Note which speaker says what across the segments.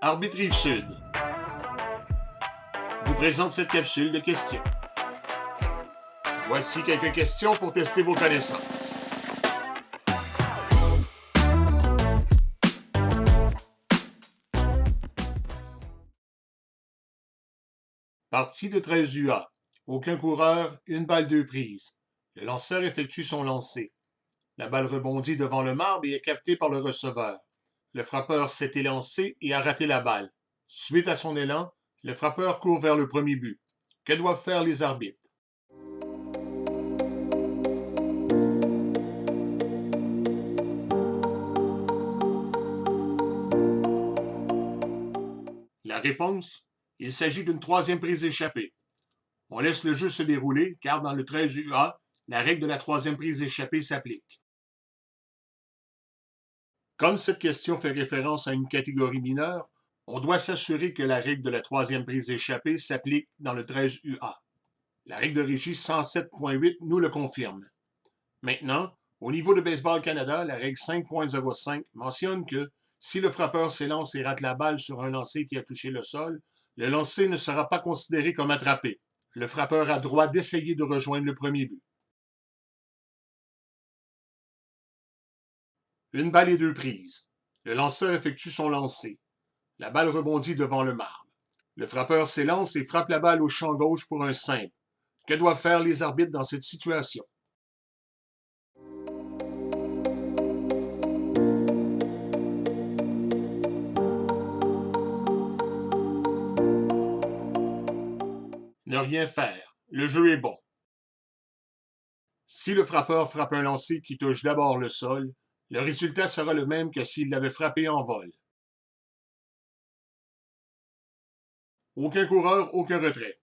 Speaker 1: Arbitre Rive-Sud vous présente cette capsule de questions. Voici quelques questions pour tester vos connaissances. Partie de 13 UA. Aucun coureur, une balle, deux prises. Le lanceur effectue son lancer. La balle rebondit devant le marbre et est captée par le receveur. Le frappeur s'est élancé et a raté la balle. Suite à son élan, le frappeur court vers le premier but. Que doivent faire les arbitres? La réponse? Il s'agit d'une troisième prise échappée. On laisse le jeu se dérouler car dans le 13 UA, la règle de la troisième prise échappée s'applique. Comme cette question fait référence à une catégorie mineure, on doit s'assurer que la règle de la troisième prise échappée s'applique dans le 13 UA. La règle de régie 107.8 nous le confirme. Maintenant, au niveau de Baseball Canada, la règle 5.05 mentionne que si le frappeur s'élance et rate la balle sur un lancer qui a touché le sol, le lancer ne sera pas considéré comme attrapé. Le frappeur a droit d'essayer de rejoindre le premier but. Une balle et deux prises. Le lanceur effectue son lancer. La balle rebondit devant le marbre. Le frappeur s'élance et frappe la balle au champ gauche pour un simple. Que doivent faire les arbitres dans cette situation? Ne rien faire. Le jeu est bon. Si le frappeur frappe un lancer qui touche d'abord le sol, le résultat sera le même que s'il l'avait frappé en vol. Aucun coureur, aucun retrait.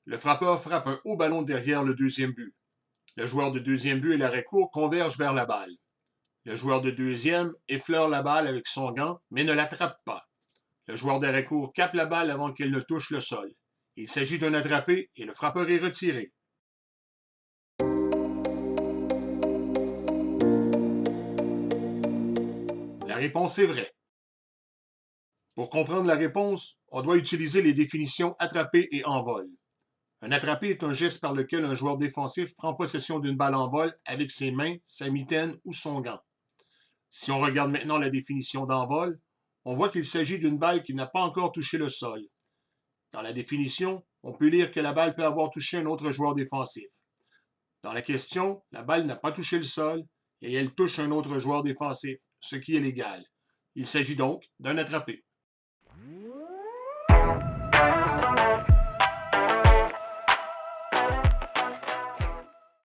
Speaker 1: Le frappeur frappe un haut ballon derrière le deuxième but. Le joueur de deuxième but et l'arrêt-court convergent vers la balle. Le joueur de deuxième effleure la balle avec son gant, mais ne l'attrape pas. Le joueur d'arrêt-court capte la balle avant qu'elle ne touche le sol. Il s'agit d'un attrapé et le frappeur est retiré. La réponse est vraie. Pour comprendre la réponse, on doit utiliser les définitions attrapé et en vol. Un attrapé est un geste par lequel un joueur défensif prend possession d'une balle en vol avec ses mains, sa mitaine ou son gant. Si on regarde maintenant la définition d'envol, on voit qu'il s'agit d'une balle qui n'a pas encore touché le sol. Dans la définition, on peut lire que la balle peut avoir touché un autre joueur défensif. Dans la question, la balle n'a pas touché le sol et elle touche un autre joueur défensif, ce qui est légal. Il s'agit donc d'un attrapé.